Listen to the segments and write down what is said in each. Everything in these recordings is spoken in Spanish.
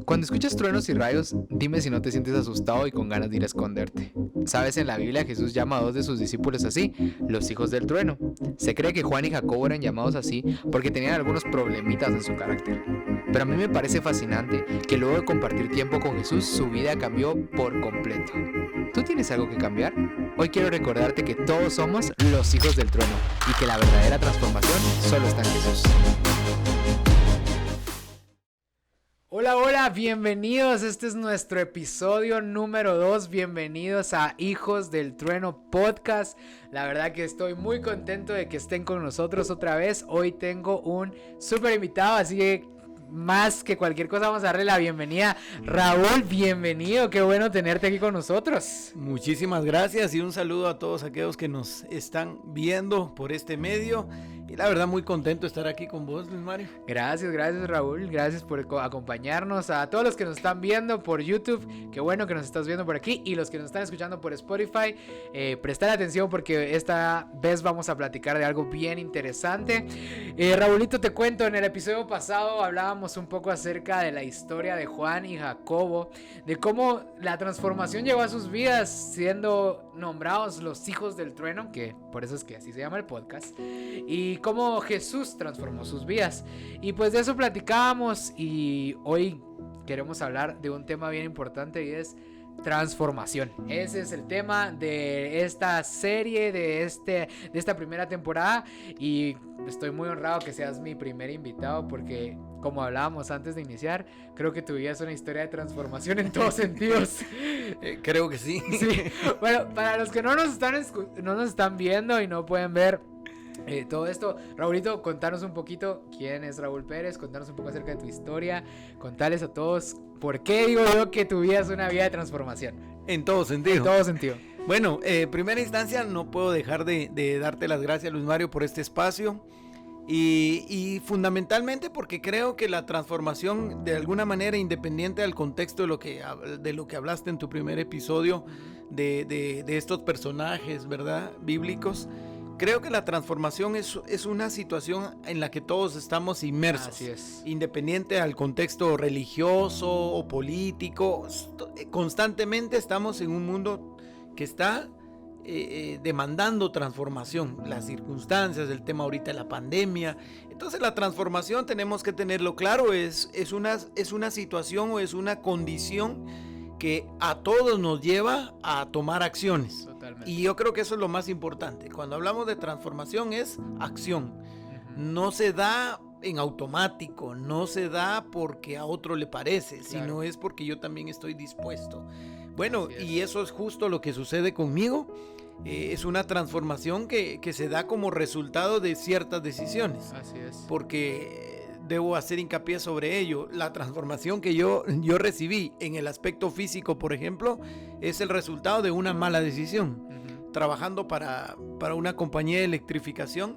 Cuando escuchas truenos y rayos, dime si no te sientes asustado y con ganas de ir a esconderte. Sabes, en la Biblia Jesús llama a dos de sus discípulos así, los hijos del trueno. Se cree que Juan y Jacobo eran llamados así porque tenían algunos problemitas en su carácter. Pero a mí me parece fascinante que luego de compartir tiempo con Jesús, su vida cambió por completo. ¿Tú tienes algo que cambiar? Hoy quiero recordarte que todos somos los hijos del trueno y que la verdadera transformación solo está en Jesús. Hola, bienvenidos, este es nuestro episodio número 2, bienvenidos a Hijos del Trueno Podcast. La verdad que estoy muy contento de que estén con nosotros otra vez. Hoy tengo un súper invitado, así que más que cualquier cosa vamos a darle la bienvenida. Raúl, bienvenido, qué bueno tenerte aquí con nosotros. Muchísimas gracias y un saludo a todos aquellos que nos están viendo por este medio. Y la verdad muy contento de estar aquí con vos, Luis Mario. Gracias Raúl, gracias por acompañarnos. A todos los que nos están viendo por YouTube, qué bueno que nos estás viendo por aquí. Y los que nos están escuchando por Spotify, prestar atención porque esta vez vamos a platicar de algo bien interesante. Raúlito, te cuento, en el episodio pasado hablábamos un poco acerca de la historia de Juan y Jacobo, de cómo la transformación llegó a sus vidas siendo nombrados los hijos del trueno, que por eso es que así se llama el podcast, y cómo Jesús transformó sus vidas. Y pues de eso platicábamos, y hoy queremos hablar de un tema bien importante y es transformación. Ese es el tema de esta serie, de esta primera temporada, y estoy muy honrado que seas mi primer invitado porque, como hablábamos antes de iniciar, creo que tu vida es una historia de transformación en todos sentidos. Creo que sí. Sí. Bueno, para los que no nos están viendo y no pueden ver todo esto, Raúlito, contanos un poquito quién es Raúl Pérez, contanos un poco acerca de tu historia, contarles a todos por qué digo yo que tu vida es una vida de transformación. En todo sentido. En todo sentido. Bueno, primera instancia no puedo dejar de darte las gracias, Luis Mario, por este espacio y fundamentalmente porque creo que la transformación, de alguna manera, independiente del contexto de lo que hablaste en tu primer episodio, de estos personajes, ¿verdad?, bíblicos. Creo que la transformación es una situación en la que todos estamos inmersos. Así es. Independiente al contexto religioso o político, constantemente estamos en un mundo que está demandando transformación. Las circunstancias, el tema ahorita de la pandemia. Entonces la transformación, tenemos que tenerlo claro, es una situación o es una condición que a todos nos lleva a tomar acciones. Totalmente. Y yo creo que eso es lo más importante. Cuando hablamos de transformación es acción. No se da en automático, no se da porque a otro le parece, claro, sino es porque yo también estoy dispuesto. Bueno, y eso es justo lo que sucede conmigo. Es una transformación que se da como resultado de ciertas decisiones. Así es. Porque debo hacer hincapié sobre ello. La transformación que yo recibí en el aspecto físico, por ejemplo, es el resultado de una mala decisión. Trabajando para una compañía de electrificación,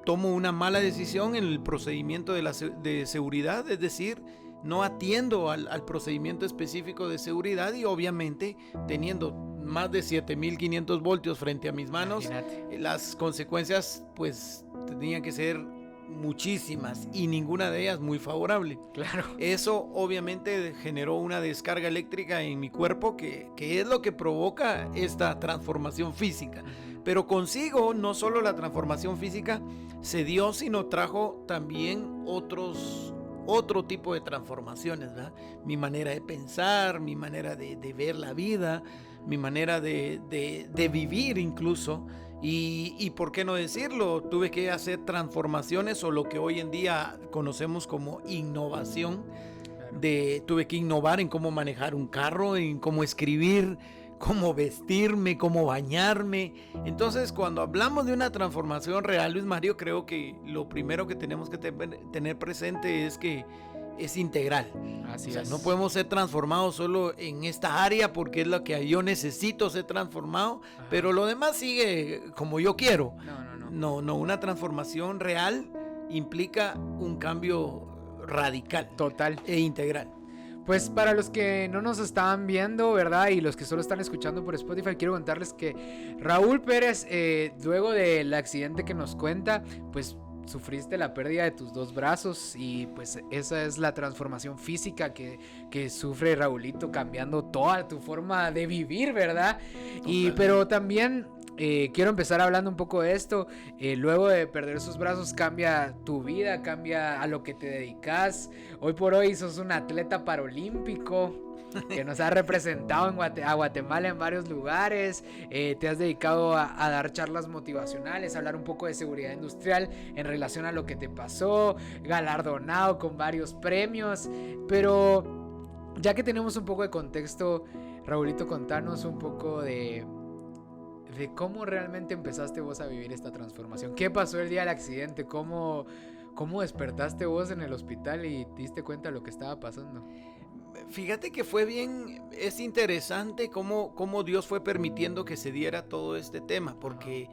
tomo una mala decisión en el procedimiento de seguridad, es decir, no atiendo al procedimiento específico de seguridad y obviamente teniendo más de 7.500 voltios frente a mis manos, las consecuencias pues tenían que ser muchísimas y ninguna de ellas muy favorable. Claro. Eso obviamente generó una descarga eléctrica en mi cuerpo que es lo que provoca esta transformación física. Pero consigo no solo la transformación física se dio, sino trajo también otro tipo de transformaciones, ¿verdad? Mi manera de pensar, mi manera de ver la vida, mi manera de vivir incluso. Y por qué no decirlo, tuve que hacer transformaciones o lo que hoy en día conocemos como innovación. Tuve que innovar en cómo manejar un carro, en cómo escribir, cómo vestirme, cómo bañarme. Entonces, cuando hablamos de una transformación real, Luis Mario, creo que lo primero que tenemos que tener presente es que es integral. Así es. No podemos ser transformados solo en esta área porque es lo que yo necesito ser transformado. Ajá. Pero lo demás sigue como yo quiero. No, una transformación real implica un cambio radical, total e integral. Pues para los que no nos estaban viendo, ¿verdad? Y los que solo están escuchando por Spotify, quiero contarles que Raúl Pérez, luego del accidente que nos cuenta, pues sufriste la pérdida de tus 2 brazos y pues esa es la transformación física que sufre Raulito, cambiando toda tu forma de vivir, ¿verdad? Pero también quiero empezar hablando un poco de esto. Luego de perder sus brazos cambia tu vida, cambia a lo que te dedicas. Hoy por hoy sos un atleta paralímpico que nos ha representado a Guatemala en varios lugares. Te has dedicado a dar charlas motivacionales, a hablar un poco de seguridad industrial en relación a lo que te pasó, galardonado con varios premios. Pero ya que tenemos un poco de contexto, Raulito, contanos un poco de cómo realmente empezaste vos a vivir esta transformación. ¿Qué pasó el día del accidente? ¿Cómo despertaste vos en el hospital y te diste cuenta de lo que estaba pasando? Fíjate que es interesante cómo Dios fue permitiendo que se diera todo este tema, porque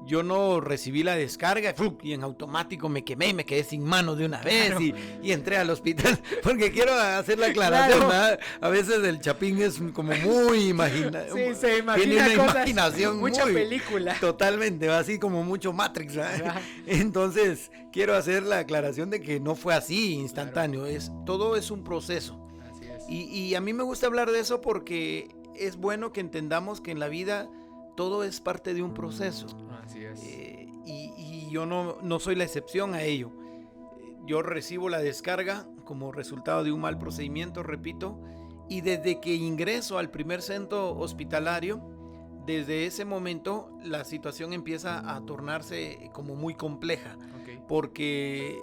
yo no recibí la descarga y en automático me quemé y me quedé sin manos de una vez y entré al hospital, porque quiero hacer la aclaración, claro. A veces el Chapín es como muy imaginativo. Sí, se imagina tiene una cosas, imaginación mucha película. Totalmente, así como mucho Matrix, ¿verdad? Entonces quiero hacer la aclaración de que no fue así instantáneo, claro. Todo es un proceso. Así es. Y a mí me gusta hablar de eso porque es bueno que entendamos que en la vida todo es parte de un proceso. Así es. Y yo no soy la excepción a ello. Yo recibo la descarga como resultado de un mal procedimiento, repito, y desde que ingreso al primer centro hospitalario, desde ese momento la situación empieza a tornarse como muy compleja. Okay. Porque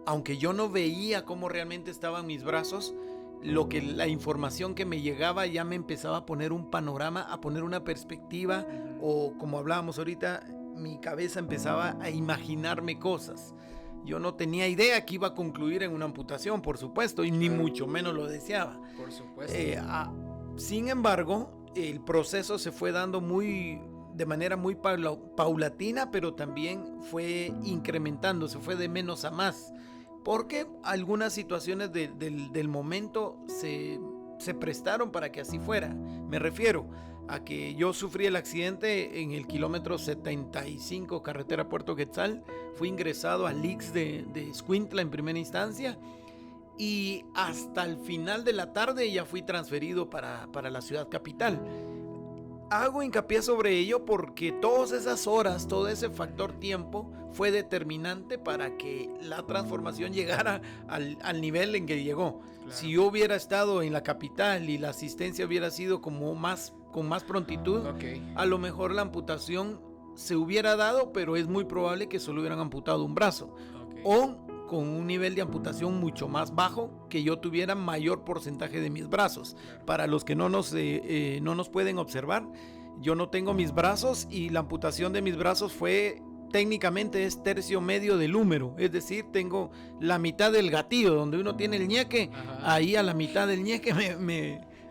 aunque yo no veía cómo realmente estaban mis brazos, la información que me llegaba ya me empezaba a poner un panorama, a poner una perspectiva, o como hablábamos ahorita, mi cabeza empezaba a imaginarme cosas. Yo no tenía idea que iba a concluir en una amputación, por supuesto, y ni mucho menos lo deseaba. Por supuesto. Sin embargo, el proceso se fue dando de manera muy paulatina, pero también fue incrementándose, fue de menos a más. Porque algunas situaciones del momento se prestaron para que así fuera. Me refiero a que yo sufrí el accidente en el kilómetro 75, carretera Puerto Quetzal. Fui ingresado al IX de Escuintla en primera instancia. Y hasta el final de la tarde ya fui transferido para la ciudad capital. Hago hincapié sobre ello porque todas esas horas, todo ese factor tiempo fue determinante para que la transformación llegara al nivel en que llegó. Claro. Si yo hubiera estado en la capital y la asistencia hubiera sido con más prontitud, a lo mejor la amputación se hubiera dado, pero es muy probable que solo hubieran amputado un brazo. O con un nivel de amputación mucho más bajo, que yo tuviera mayor porcentaje de mis brazos. Claro. Para los que no nos pueden observar, yo no tengo mis brazos y la amputación de mis brazos técnicamente es tercio medio del húmero, es decir, tengo la mitad del gatillo, donde uno tiene el ñeque. Ajá. Ahí a la mitad del ñeque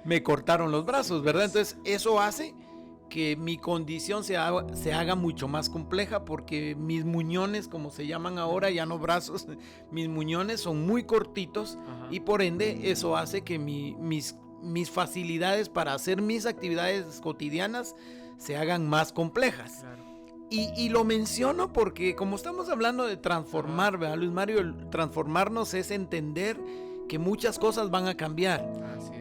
me cortaron los brazos, ¿verdad? Entonces eso hace que mi condición se haga mucho más compleja, porque mis muñones, como se llaman ahora, ya no brazos, mis muñones son muy cortitos. Ajá. Y por ende eso hace que mis facilidades para hacer mis actividades cotidianas se hagan más complejas. Claro. Y lo menciono porque como estamos hablando de transformar, ¿verdad, Luis Mario? El transformarnos es entender que muchas cosas van a cambiar.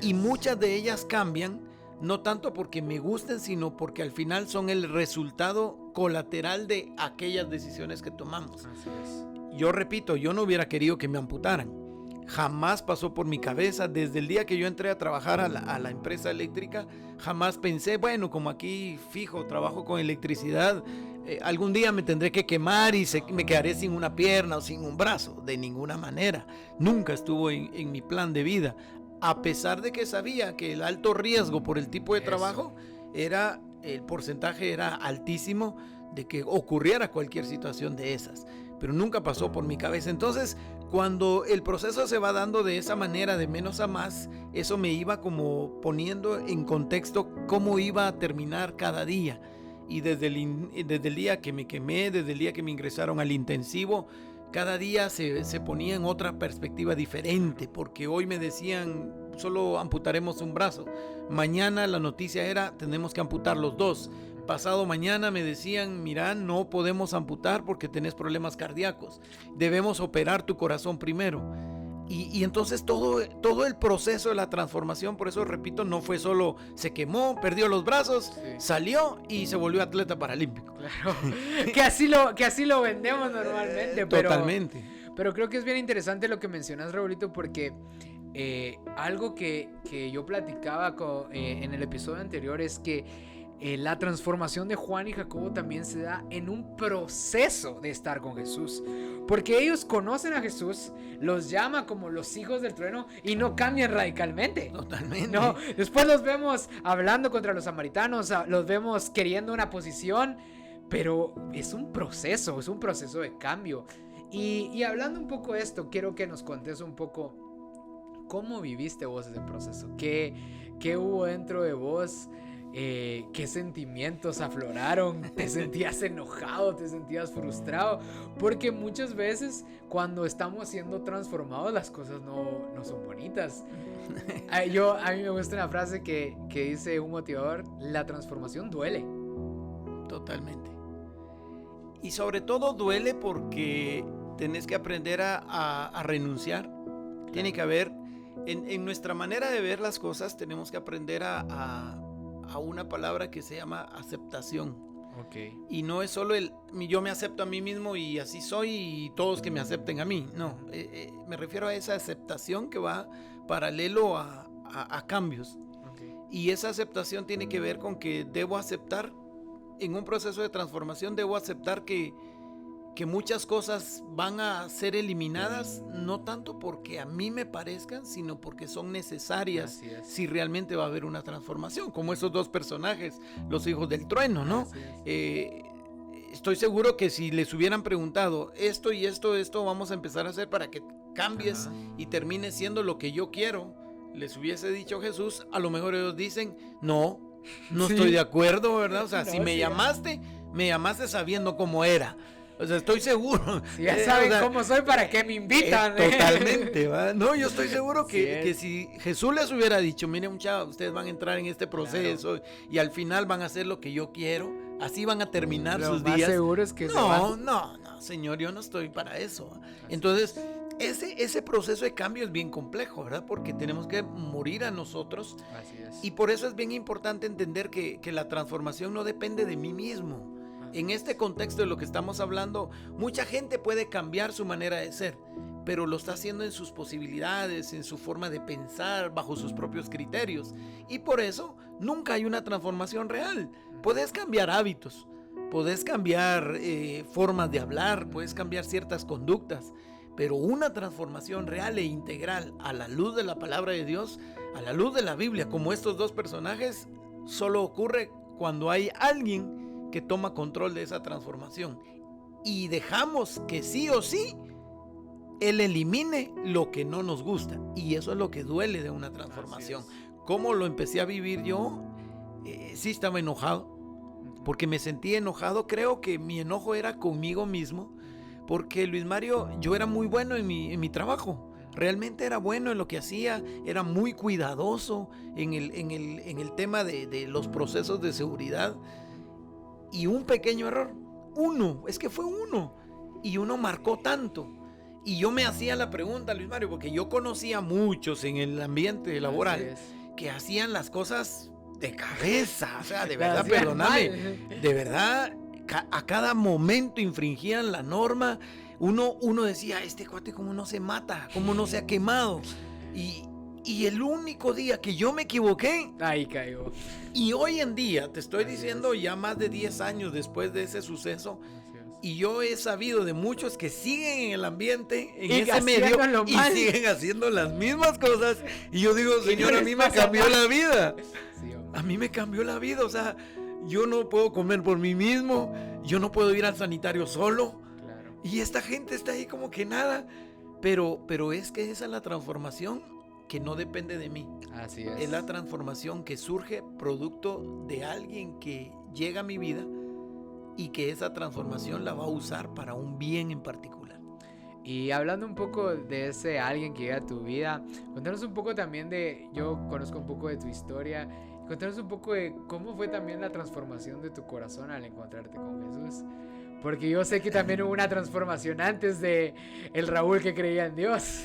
Y muchas de ellas cambian no tanto porque me gusten, sino porque al final son el resultado colateral de aquellas decisiones que tomamos. Así es. Yo repito, yo no hubiera querido que me amputaran. Jamás pasó por mi cabeza. Desde el día que yo entré a trabajar a la empresa eléctrica, jamás pensé, bueno, como aquí fijo, trabajo con electricidad, algún día me tendré que quemar y me quedaré sin una pierna o sin un brazo. De ninguna manera. Nunca estuvo en mi plan de vida. A pesar de que sabía que el alto riesgo por el tipo de trabajo el porcentaje era altísimo de que ocurriera cualquier situación de esas, pero nunca pasó por mi cabeza. Entonces, cuando el proceso se va dando de esa manera, de menos a más, eso me iba como poniendo en contexto cómo iba a terminar cada día. Y desde el día que me quemé, desde el día que me ingresaron al intensivo, cada día se ponía en otra perspectiva diferente, porque hoy me decían, solo amputaremos un brazo. Mañana la noticia era, tenemos que amputar los dos. pasado mañana me decían, mira, no podemos amputar porque tenés problemas cardíacos, debemos operar tu corazón primero. Y entonces todo el proceso de la transformación, por eso repito, no fue solo se quemó, perdió los brazos, sí, salió y se volvió atleta paralímpico. Claro, que así lo vendemos normalmente. Totalmente. Pero creo que es bien interesante lo que mencionas, Raulito, porque algo que yo platicaba en el episodio anterior es que la transformación de Juan y Jacobo también se da en un proceso de estar con Jesús, porque ellos conocen a Jesús, los llama como los hijos del trueno y no cambian radicalmente. Totalmente. No, después los vemos hablando contra los samaritanos, los vemos queriendo una posición, pero es un proceso de cambio. Y hablando un poco de esto, quiero que nos contes un poco cómo viviste vos ese proceso, qué hubo dentro de vos. ¿Qué sentimientos afloraron? ¿Te sentías enojado? ¿Te sentías frustrado? Porque muchas veces cuando estamos siendo transformados las cosas no son bonitas. A mí me gusta una frase que dice un motivador: la transformación duele. Totalmente. Y sobre todo duele porque tenés que aprender a renunciar. Claro. Tiene que haber, en nuestra manera de ver las cosas, tenemos que aprender a una palabra que se llama aceptación. Okay. Y no es solo yo me acepto a mí mismo y así soy y todos que me acepten a mí. No, me refiero a esa aceptación que va paralelo a cambios. Okay. Y esa aceptación tiene que ver con que debo aceptar, en un proceso de transformación debo aceptar que muchas cosas van a ser eliminadas, no tanto porque a mí me parezcan, sino porque son necesarias si realmente va a haber una transformación, como esos dos personajes, los hijos del trueno, ¿no? Estoy seguro que si les hubieran preguntado esto y esto vamos a empezar a hacer para que cambies y termines siendo lo que yo quiero, les hubiese dicho Jesús, a lo mejor ellos dicen, no estoy de acuerdo, ¿verdad? O sea, no, si me llamaste sabiendo cómo era. O sea, estoy seguro. Si ya saben cómo soy, ¿para qué me invitan? Totalmente, ¿va? No, yo estoy seguro que si Jesús les hubiera dicho, miren muchachos, ustedes van a entrar en este proceso, claro, y al final van a hacer lo que yo quiero, así van a terminar sus días. Lo más seguro es que no, señor, yo no estoy para eso. Entonces, ese proceso de cambio es bien complejo, ¿verdad? Porque tenemos que morir a nosotros. Así es. Y por eso es bien importante entender que la transformación no depende de mí mismo. En este contexto de lo que estamos hablando, mucha gente puede cambiar su manera de ser, pero lo está haciendo en sus posibilidades, en su forma de pensar, bajo sus propios criterios. Y por eso nunca hay una transformación real. Puedes cambiar hábitos, puedes cambiar formas de hablar, puedes cambiar ciertas conductas, pero una transformación real e integral a la luz de la palabra de Dios, a la luz de la Biblia, como estos dos personajes, solo ocurre cuando hay alguien que toma control de esa transformación y dejamos que sí o sí Él elimine lo que no nos gusta, y eso es lo que duele de una transformación. ¿Cómo lo empecé a vivir yo? Sí estaba enojado, porque me sentí enojado. Creo que mi enojo era conmigo mismo, porque Luis Mario, yo era muy bueno en mi trabajo. Realmente era bueno en lo que hacía, era muy cuidadoso en el tema de los procesos de seguridad. Y un pequeño error, fue uno, y uno marcó tanto. Y yo me hacía la pregunta, Luis Mario, porque yo conocía muchos en el ambiente laboral que hacían las cosas de cabeza, o sea, de verdad, perdóname, de verdad, a cada momento infringían la norma. Uno decía, este cuate cómo no se mata, cómo no se ha quemado. Y el único día que yo me equivoqué, ahí cayó. Y hoy en día, te estoy diciendo, ya más de 10 años después de ese suceso, y yo he sabido de muchos que siguen en el ambiente, en ese medio, y siguen haciendo las mismas cosas. Y yo digo, Señor, a mí me cambió la vida. A mí me cambió la vida. O sea, yo no puedo comer por mí mismo, yo no puedo ir al sanitario solo. Claro. Y esta gente está ahí como que nada. Pero es que esa es la transformación que no depende de mí. Así es. Es la transformación que surge producto de alguien que llega a mi vida y que esa transformación la va a usar para un bien en particular. Y hablando un poco de ese alguien que llega a tu vida, cuéntanos un poco también yo conozco un poco de tu historia, Contanos un poco de cómo fue también la transformación de tu corazón al encontrarte con Jesús. Porque yo sé que también hubo una transformación antes de el Raúl que creía en Dios.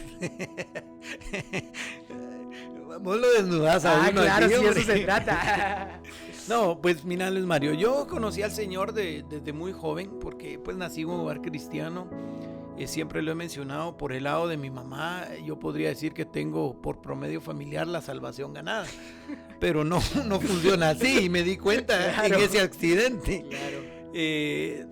Vos lo desnudás a uno. Claro, aquí, sí, hombre. eso se trata. No, pues mira, Luis Mario, yo conocí al Señor desde muy joven, porque pues nací en un hogar cristiano. Siempre lo he mencionado, por el lado de mi mamá, yo podría decir que tengo por promedio familiar la salvación ganada, pero no funciona así, y me di cuenta Claro. en ese accidente. Claro.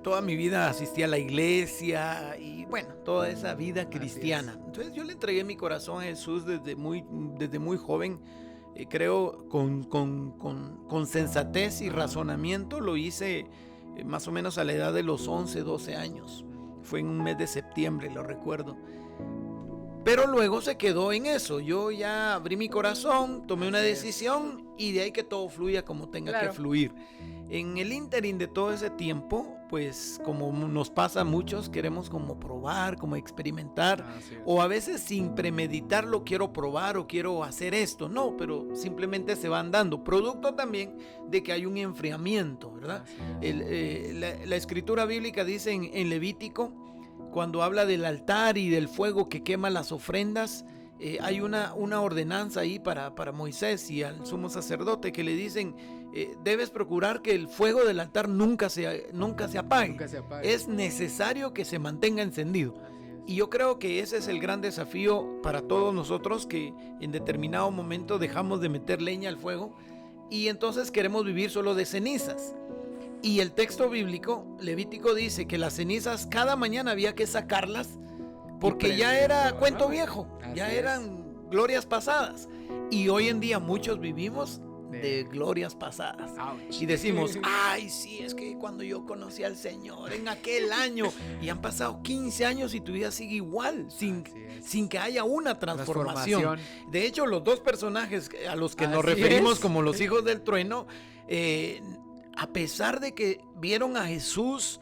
Toda mi vida asistí a la iglesia y bueno, toda esa vida cristiana. Entonces yo le entregué mi corazón a Jesús desde muy joven. Creo con sensatez y razonamiento lo hice más o menos a la edad de los 11, 12 años. Fue en un mes de septiembre, lo recuerdo. Pero luego se quedó en eso. Yo ya abrí mi corazón, tomé una decisión y de ahí que todo fluya como tenga que fluir. En el ínterin de todo ese tiempo, pues como nos pasa a muchos, queremos como probar, como experimentar, o a veces sin premeditarlo quiero probar o quiero hacer esto, no, pero simplemente se van dando, producto también de que hay un enfriamiento, ¿verdad? La escritura bíblica dice en Levítico, cuando habla del altar y del fuego que quema las ofrendas, hay una ordenanza ahí para Moisés y al sumo sacerdote que le dicen, debes procurar que el fuego del altar nunca se apague. Es necesario que se mantenga encendido. Y yo creo que ese es el gran desafío para todos nosotros, que en determinado momento dejamos de meter leña al fuego y entonces queremos vivir solo de cenizas. Y el texto bíblico, Levítico, dice que las cenizas cada mañana había que sacarlas porque ya era cuento viejo, ya eran glorias pasadas. Y hoy en día muchos vivimos de glorias pasadas. Y decimos, ay, sí, es que cuando yo conocí al Señor en aquel año, y han pasado 15 años y tu vida sigue igual, sin que haya una transformación. De hecho, los dos personajes a los que nos referimos como los hijos del trueno, a pesar de que vieron a Jesús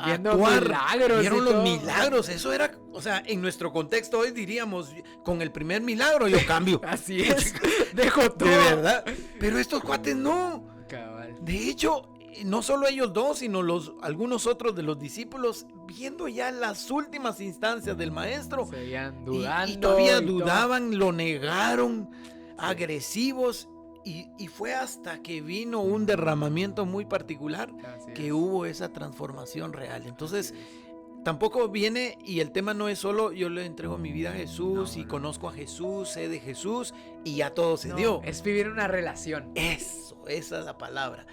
vieron los milagros, eso era, o sea, en nuestro contexto hoy diríamos, con el primer milagro yo cambio. Así es, dejo todo. De verdad, pero estos cuates no. Cabal. De hecho, no solo ellos dos, sino algunos otros de los discípulos, viendo ya las últimas instancias del maestro, seguían dudando y todavía dudaban, lo negaron, agresivos. Y fue hasta que vino un derramamiento muy particular que hubo esa transformación real. Entonces, tampoco viene, y el tema no es solo yo le entrego mi vida a Jesús y conozco a Jesús, sé de Jesús y ya todo se dio. Es vivir una relación. Eso, esa es la palabra.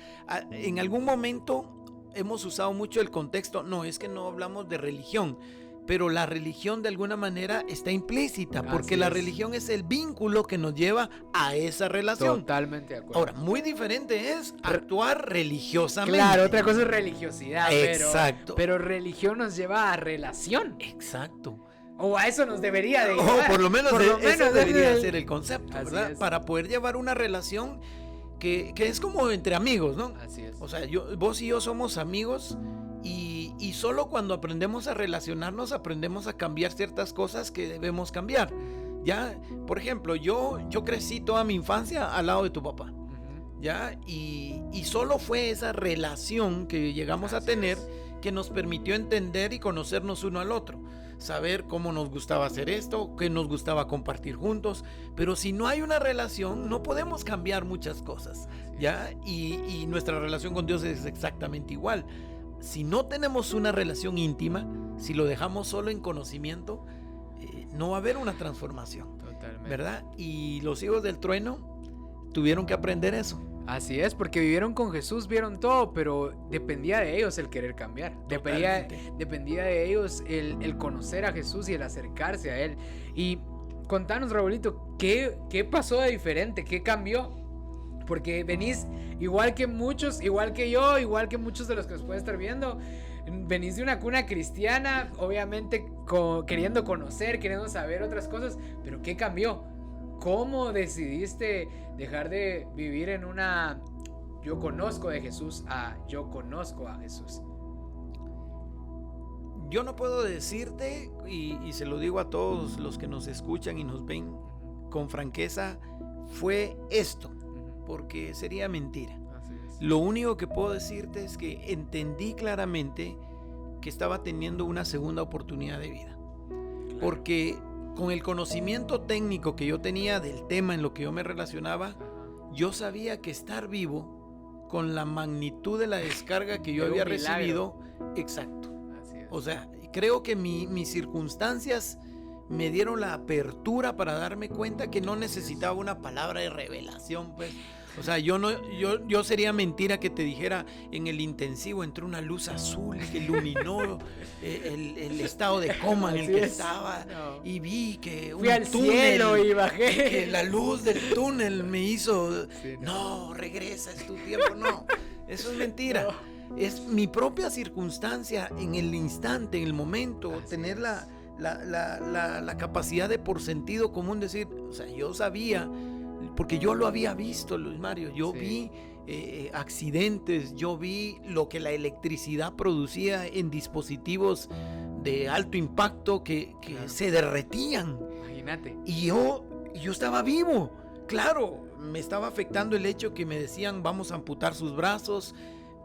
En algún momento hemos usado mucho el contexto, no, es que no hablamos de religión. Pero la religión de alguna manera está implícita, porque la religión es el vínculo que nos lleva a esa relación. Totalmente de acuerdo. Ahora, muy diferente es actuar religiosamente. Claro, otra cosa es religiosidad. Exacto. Pero religión nos lleva a relación. Exacto. O a eso nos debería de llevar. O por lo menos eso debería ser el concepto, así ¿verdad? Es. Para poder llevar una relación que es como entre amigos, ¿no? Así es. O sea, vos y yo somos amigos. Y solo cuando aprendemos a relacionarnos, aprendemos a cambiar ciertas cosas que debemos cambiar. Ya, por ejemplo, yo crecí toda mi infancia al lado de tu papá. ¿Ya? Y solo fue esa relación que llegamos a tener que nos permitió entender y conocernos uno al otro. Saber cómo nos gustaba hacer esto, qué nos gustaba compartir juntos. Pero si no hay una relación, no podemos cambiar muchas cosas. ¿Ya? Y nuestra relación con Dios es exactamente igual. Si no tenemos una relación íntima, si lo dejamos solo en conocimiento, no va a haber una transformación. Totalmente. ¿Verdad? Y los hijos del trueno tuvieron que aprender eso. Así es, porque vivieron con Jesús, vieron todo, pero dependía de ellos el querer cambiar. Dependía de ellos el conocer a Jesús y el acercarse a Él. Y contanos, Raúlito, ¿qué pasó de diferente? ¿Qué cambió? Porque venís igual que muchos, igual que yo, igual que muchos de los que nos pueden estar viendo. Venís de una cuna cristiana, obviamente queriendo conocer, queriendo saber otras cosas. Pero ¿qué cambió? ¿Cómo decidiste dejar de vivir en una yo conozco de Jesús a yo conozco a Jesús? Yo no puedo decirte, y se lo digo a todos los que nos escuchan y nos ven con franqueza, fue esto. porque sería mentira. Así es. Lo único que puedo decirte es que entendí claramente que estaba teniendo una segunda oportunidad de vida. Claro. Porque con el conocimiento técnico que yo tenía del tema en lo que yo me relacionaba, Ajá. yo sabía que estar vivo con la magnitud de la descarga que yo Era un había milagro. recibido, exacto. Así es. O sea, creo que mis circunstancias me dieron la apertura para darme cuenta que no necesitaba una palabra de revelación, pues. O sea, yo sería mentira que te dijera en el intensivo entró una luz azul que iluminó el estado de coma en el Así que es. estaba No. y vi que Fui al cielo y bajé. que la luz del túnel me hizo, Sí, no, regresa, es tu tiempo, no, eso es mentira. No. Es mi propia circunstancia en el instante, en el momento, Así tener es. la capacidad de por sentido común decir, o sea, yo sabía, porque yo lo había visto, Luis Mario, yo Sí. vi accidentes, yo vi lo que la electricidad producía en dispositivos de alto impacto que Claro. se derretían. Imagínate. Y yo estaba vivo. Claro, me estaba afectando el hecho que me decían vamos a amputar sus brazos,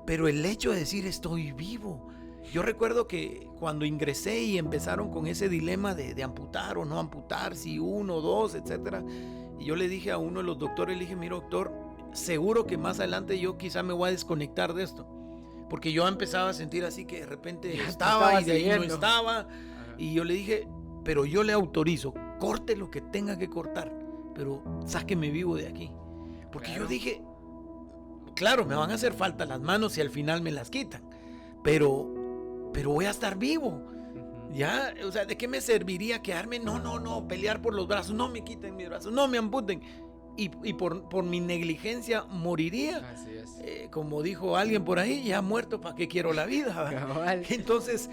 pero el hecho de decir estoy vivo. Yo recuerdo que cuando ingresé y empezaron con ese dilema de amputar o no amputar, si uno, dos, etcétera, y yo le dije a uno de los doctores, le dije, mira doctor, seguro que más adelante yo quizá me voy a desconectar de esto, porque yo empezaba a sentir así que de repente Ya te estaba estaba y de ahí no siguiendo. estaba. Ajá. Y yo le dije, pero yo le autorizo, corte lo que tenga que cortar, pero sáqueme vivo de aquí. Porque Claro. yo dije, claro, me van a hacer falta las manos y al final me las quitan, pero voy a estar vivo. Ujú. Ya, o sea, ¿de qué me serviría quedarme? No, pelear por los brazos, no me quiten mis brazos, no me amputen. Y por mi negligencia moriría. Así es. Como dijo alguien por ahí, ya muerto, ¿para qué quiero la vida? Cabal. Entonces,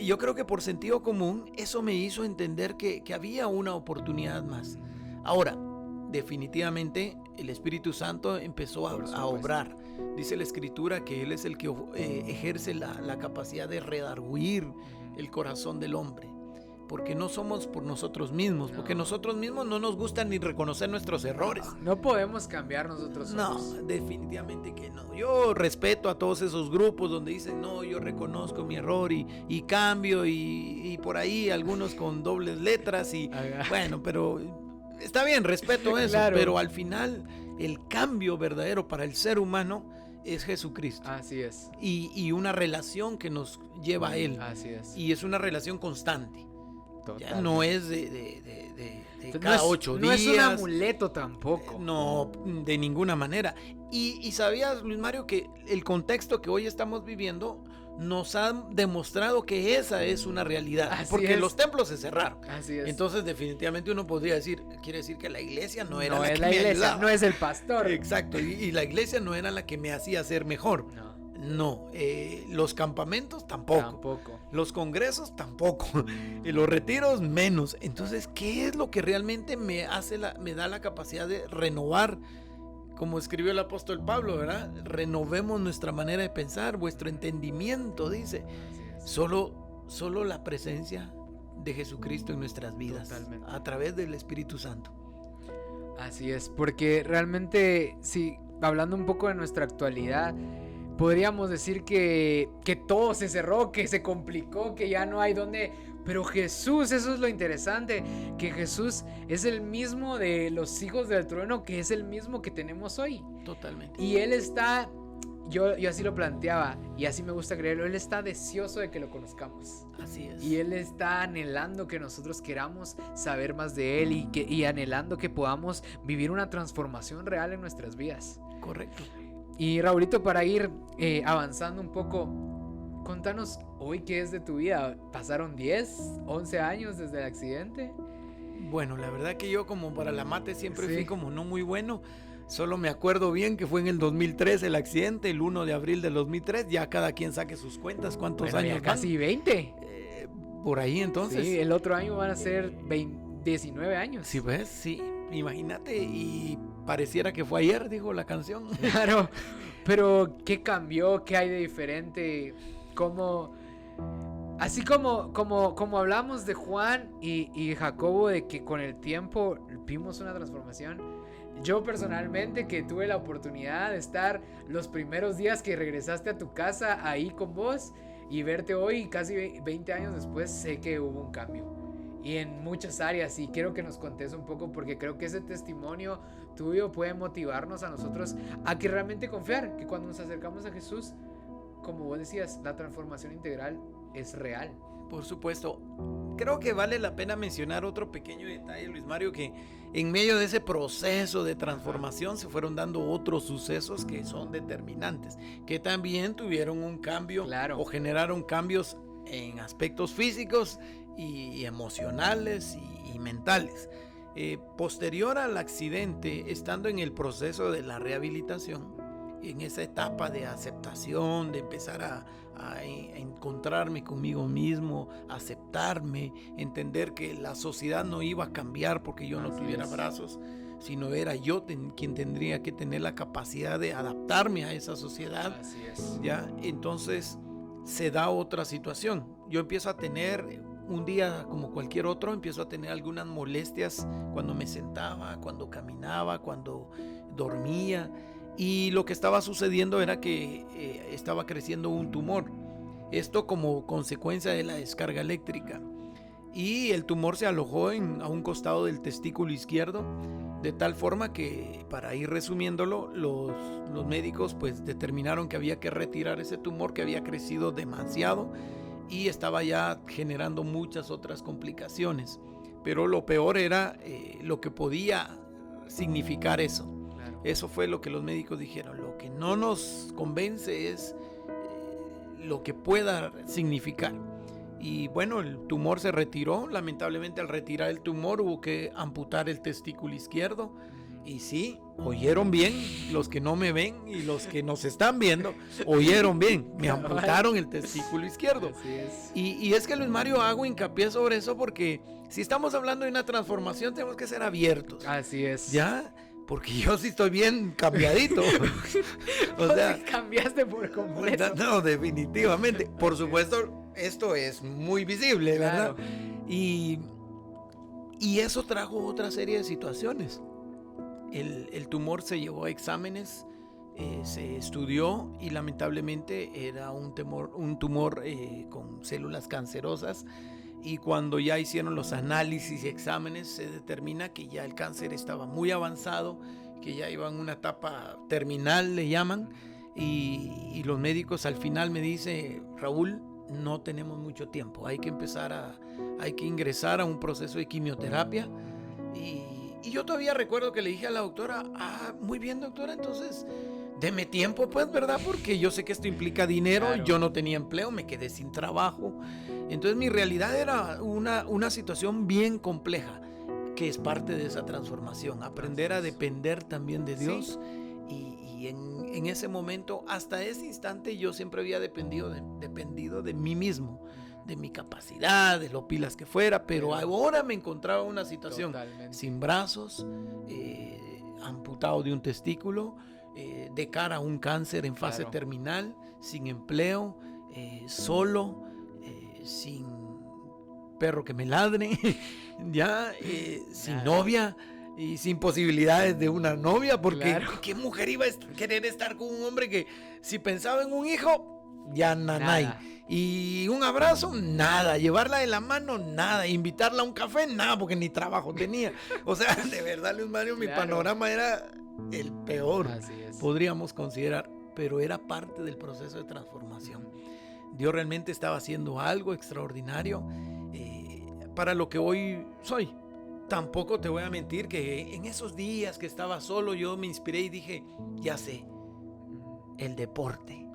yo creo que por sentido común, eso me hizo entender que había una oportunidad más. Ahora, definitivamente, el Espíritu Santo empezó Por a supuesto. obrar. Dice la Escritura que Él es el que ejerce la capacidad de redarguir el corazón del hombre. Porque no somos por nosotros mismos, porque No. nosotros mismos no nos gusta ni reconocer nuestros errores. No podemos cambiar nosotros No, solos. definitivamente que no. Yo respeto a todos esos grupos donde dicen, no, yo reconozco mi error y cambio y por ahí algunos con dobles letras y Ajá. bueno, pero está bien, respeto eso, Claro. pero al final el cambio verdadero para el ser humano es Jesucristo Así es. y una relación que nos lleva a Él Así es. y es una relación constante. Ya Totalmente. no es de Entonces, cada no es, 8 no días. es un amuleto tampoco. No, de ninguna manera. Y sabías, Luis Mario, que el contexto que hoy estamos viviendo nos ha demostrado que esa es una realidad. Así porque es. los templos se cerraron. Así es. Entonces, definitivamente uno podría decir, quiere decir que la iglesia no era no la es que la me iglesia, ayudaba. no es el pastor. Exacto, y la iglesia no era la que me hacía ser mejor. No, No, los campamentos tampoco. tampoco. Los congresos tampoco, y los retiros menos. Entonces, ¿qué es lo que realmente me da la capacidad de renovar? Como escribió el apóstol Pablo, ¿verdad? Renovemos nuestra manera de pensar, vuestro entendimiento, dice. Así es. Solo la presencia de Jesucristo en nuestras vidas, Totalmente. a través del Espíritu Santo. Así es, porque realmente, sí, hablando un poco de nuestra actualidad, podríamos decir que todo se cerró, que se complicó, que ya no hay dónde. Pero Jesús, eso es lo interesante, que Jesús es el mismo de los hijos del trueno, que es el mismo que tenemos hoy. Totalmente. Y Él está, yo así lo planteaba, y así me gusta creerlo, Él está deseoso de que lo conozcamos. Así es. Y Él está anhelando que nosotros queramos saber más de Él y anhelando que podamos vivir una transformación real en nuestras vidas. Correcto. Y Raulito, para ir avanzando un poco, contanos hoy qué es de tu vida. ¿Pasaron 10, 11 años desde el accidente? Bueno, la verdad que yo como para la mate siempre Sí. fui como no muy bueno. Solo me acuerdo bien que fue en el 2003 el accidente, el 1 de abril del 2003. Ya cada quien saque sus cuentas, cuántos Bueno, ya años van. casi 20. Por ahí entonces. Sí, el otro año van a ser 19 años. Sí, ves, sí. Imagínate, y pareciera que fue ayer, dijo la canción. Claro, pero ¿qué cambió? ¿Qué hay de diferente? ¿Cómo Así como hablamos de Juan y Jacobo, de que con el tiempo vimos una transformación. Yo personalmente, que tuve la oportunidad de estar los primeros días que regresaste a tu casa ahí con vos y verte hoy, casi 20 años después, sé que hubo un cambio. Y en muchas áreas, y quiero que nos contes un poco, porque creo que ese testimonio tuyo puede motivarnos a nosotros a que realmente confiar, que cuando nos acercamos a Jesús, como vos decías, la transformación integral es real. Por supuesto. Creo que vale la pena mencionar otro pequeño detalle, Luis Mario, que en medio de ese proceso de transformación se fueron dando otros sucesos que son determinantes, que también tuvieron un cambio, claro, o generaron cambios en aspectos físicos y emocionales y mentales. Posterior al accidente, estando en el proceso de la rehabilitación, en esa etapa de aceptación, de empezar a encontrarme conmigo mismo, aceptarme, entender que la sociedad no iba a cambiar porque yo no tuviera brazos, sino era yo quien tendría que tener la capacidad de adaptarme a esa sociedad. Así es. ¿Ya? Entonces se da otra situación. Yo empiezo a tener, un día como cualquier otro, empiezo a tener algunas molestias cuando me sentaba, cuando caminaba, cuando dormía. Y lo que estaba sucediendo era que estaba creciendo un tumor. Esto como consecuencia de la descarga eléctrica. Y el tumor se alojó a un costado del testículo izquierdo, de tal forma que, para ir resumiéndolo, los médicos pues determinaron que había que retirar ese tumor que había crecido demasiado y estaba ya generando muchas otras complicaciones. Pero lo peor era lo que podía significar eso. Eso fue lo que los médicos dijeron. Lo que no nos convence es lo que pueda significar. Y bueno, el tumor se retiró. Lamentablemente, al retirar el tumor hubo que amputar el testículo izquierdo. Y sí, oyeron bien, los que no me ven y los que nos están viendo, oyeron bien. Me amputaron el testículo izquierdo. Así es. Y es que, Luis Mario, hago hincapié sobre eso porque si estamos hablando de una transformación, tenemos que ser abiertos. Así es. ¿Ya? Porque yo sí estoy bien cambiadito. O sea, cambiaste por completo. No, definitivamente. Por supuesto, esto es muy visible, ¿verdad? Claro. Y eso trajo otra serie de situaciones. El tumor se llevó a exámenes, se estudió y lamentablemente era un tumor con células cancerosas. Y cuando ya hicieron los análisis y exámenes, se determina que ya el cáncer estaba muy avanzado, que ya iba en una etapa terminal, le llaman. Y los médicos al final me dicen: Raúl, no tenemos mucho tiempo, hay que ingresar a un proceso de quimioterapia. Y yo todavía recuerdo que le dije a la doctora: muy bien, doctora, entonces deme tiempo, pues, ¿verdad? Porque yo sé que esto implica dinero. Claro. Yo no tenía empleo, me quedé sin trabajo. Entonces mi realidad era una situación bien compleja, que es parte de esa transformación. Aprender a depender también de Dios. Sí. Y en ese momento, hasta ese instante, yo siempre había dependido de mí mismo, de mi capacidad, de lo pilas que fuera. Pero ahora me encontraba en una situación sin brazos, amputado de un testículo, de cara a un cáncer en fase terminal, sin empleo, solo, sin perro que me ladre, ya, sin novia y sin posibilidades de una novia, porque ¿qué mujer iba a querer estar con un hombre que, si pensaba en un hijo, ya nada? Y un abrazo, nada. Llevarla de la mano, nada. Invitarla a un café, nada, porque ni trabajo tenía. O sea, de verdad, Luis Mario, mi panorama era el peor, podríamos considerar, pero era parte del proceso de transformación. Dios realmente estaba haciendo algo extraordinario para lo que hoy soy. Tampoco te voy a mentir que en esos días que estaba solo, yo me inspiré y dije: ya sé, el deporte.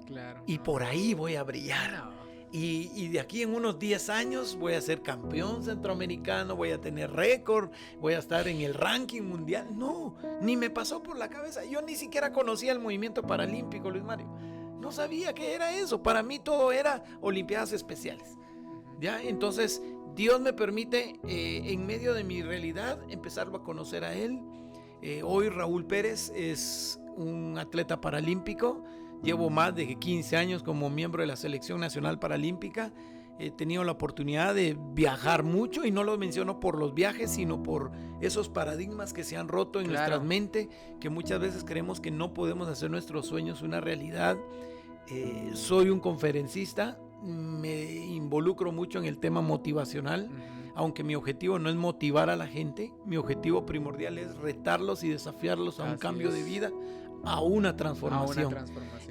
Y por ahí voy a brillar. Y de aquí en unos 10 años voy a ser campeón centroamericano, voy a tener récord, voy a estar en el ranking mundial. No, ni me pasó por la cabeza. Yo ni siquiera conocía el movimiento paralímpico, Luis Mario. No sabía qué era eso. Para mí todo era olimpiadas especiales. ¿Ya? Entonces Dios me permite, en medio de mi realidad, empezarlo a conocer a Él. Hoy Raúl Pérez es un atleta paralímpico. Llevo más de 15 años como miembro de la Selección Nacional Paralímpica. He tenido la oportunidad de viajar mucho, y no lo menciono por los viajes, sino por esos paradigmas que se han roto en nuestra mente, que muchas veces creemos que no podemos hacer nuestros sueños una realidad. Soy un conferencista, me involucro mucho en el tema motivacional, aunque mi objetivo no es motivar a la gente, mi objetivo primordial es retarlos y desafiarlos a un cambio de vida, a una transformación.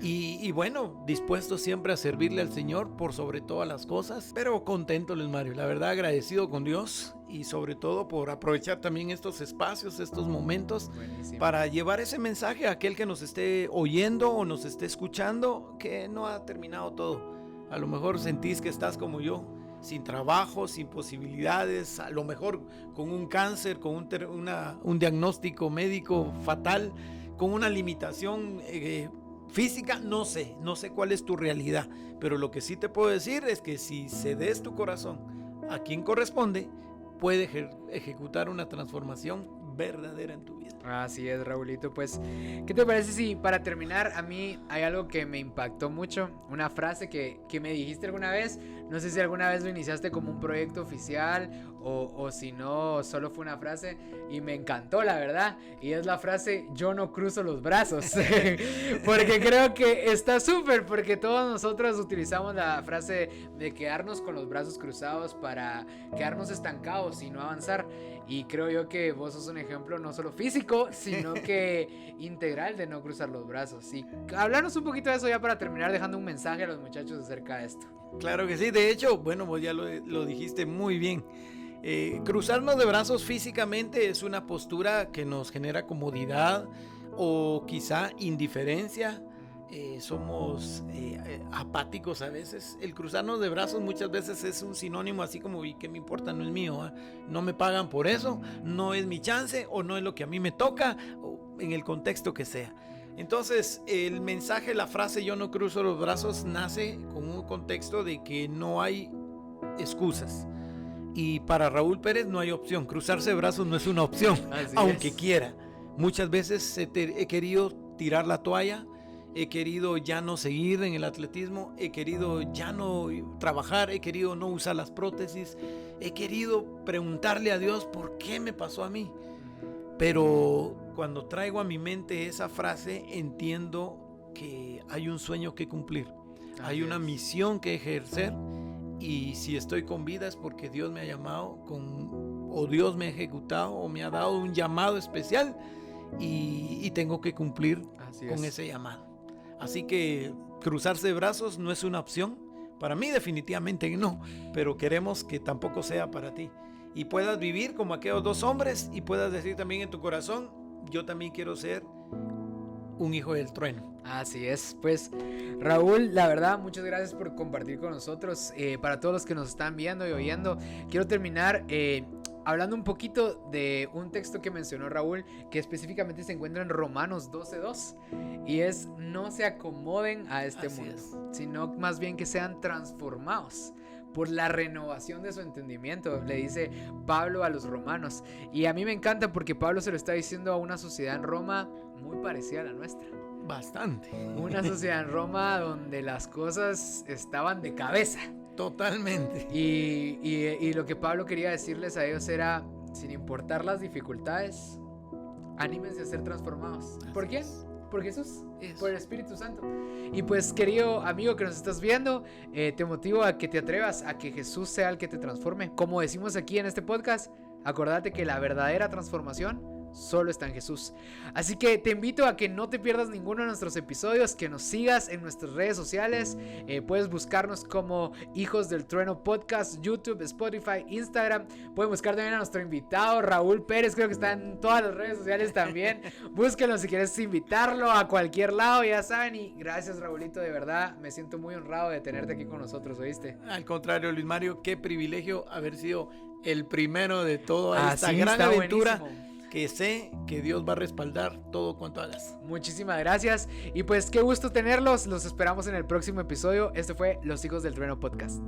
Y bueno, dispuesto siempre a servirle al Señor por sobre todas las cosas, pero contento, Luis Mario, la verdad agradecido con Dios, y sobre todo por aprovechar también estos espacios, estos momentos. Buenísimo. Para llevar ese mensaje a aquel que nos esté oyendo o nos esté escuchando, que no ha terminado todo. A lo mejor sentís que estás como yo, sin trabajo, sin posibilidades, a lo mejor con un cáncer, con un diagnóstico médico fatal, con una limitación física, no sé cuál es tu realidad, pero lo que sí te puedo decir es que si cedes tu corazón a quien corresponde, puede ejecutar una transformación verdadera en tu vida. Así es, Raulito. Pues, ¿qué te parece si para terminar, a mí hay algo que me impactó mucho? Una frase que me dijiste alguna vez. No sé si alguna vez lo iniciaste como un proyecto oficial o si no, solo fue una frase, y me encantó, la verdad. Y es la frase: yo no cruzo los brazos. Porque creo que está súper, porque todos nosotros utilizamos la frase de quedarnos con los brazos cruzados para quedarnos estancados y no avanzar. Y creo yo que vos sos un ejemplo no solo físico, sino que integral de no cruzar los brazos. Y hablarnos un poquito de eso ya para terminar, dejando un mensaje a los muchachos acerca de esto. Claro que sí, de hecho, bueno, vos ya lo dijiste muy bien. Cruzarnos de brazos físicamente es una postura que nos genera comodidad o quizá indiferencia. Somos apáticos a veces. El cruzarnos de brazos muchas veces es un sinónimo así como: ¿y qué me importa? No es mío, ¿eh? No me pagan por eso, no es mi chance, o no es lo que a mí me toca, o en el contexto que sea. Entonces el mensaje, la frase "yo no cruzo los brazos" nace con un contexto de que no hay excusas, y para Raúl Pérez no hay opción. Cruzarse de brazos no es una opción, aunque quiera. Muchas veces he querido tirar la toalla, he querido ya no seguir en el atletismo, he querido ya no trabajar, he querido no usar las prótesis, he querido preguntarle a Dios por qué me pasó a mí. Pero cuando traigo a mi mente esa frase, entiendo que hay un sueño que cumplir, hay una misión que ejercer, y si estoy con vida es porque Dios me ha llamado, o Dios me ha ejecutado, o me ha dado un llamado especial, y tengo que cumplir con ese llamado. Así que cruzarse de brazos no es una opción. Para mí definitivamente no, pero queremos que tampoco sea para ti. Y puedas vivir como aquellos dos hombres, y puedas decir también en tu corazón: yo también quiero ser un hijo del trueno. Así es. Pues Raúl, la verdad, muchas gracias por compartir con nosotros. Para todos los que nos están viendo y oyendo, quiero terminar hablando un poquito de un texto que mencionó Raúl, que específicamente se encuentra en Romanos 12:2, y es: no se acomoden a este mundo, sino más bien que sean transformados por la renovación de su entendimiento, le dice Pablo a los romanos. Y a mí me encanta porque Pablo se lo está diciendo a una sociedad en Roma muy parecida a la nuestra. Bastante. Una sociedad en Roma donde las cosas estaban de cabeza. Totalmente. Y lo que Pablo quería decirles a ellos era: sin importar las dificultades, anímense a ser transformados. ¿Por qué? Por Jesús, por el Espíritu Santo. Y pues, querido amigo que nos estás viendo, te motivo a que te atrevas a que Jesús sea el que te transforme. Como decimos aquí en este podcast, acordate que la verdadera transformación solo está en Jesús. Así que te invito a que no te pierdas ninguno de nuestros episodios, que nos sigas en nuestras redes sociales. Puedes buscarnos como Hijos del Trueno Podcast, YouTube, Spotify, Instagram. Pueden buscar también a nuestro invitado Raúl Pérez, creo que está en todas las redes sociales también. Búsquenlo si quieres invitarlo a cualquier lado, ya saben. Y gracias, Raulito, de verdad me siento muy honrado de tenerte aquí con nosotros, ¿oíste? Al contrario, Luis Mario, qué privilegio haber sido el primero de toda esta gran aventura. Buenísimo. Que sé que Dios va a respaldar todo cuanto hagas. Muchísimas gracias. Y pues qué gusto tenerlos. Los esperamos en el próximo episodio. Este fue Los Hijos del Trueno Podcast.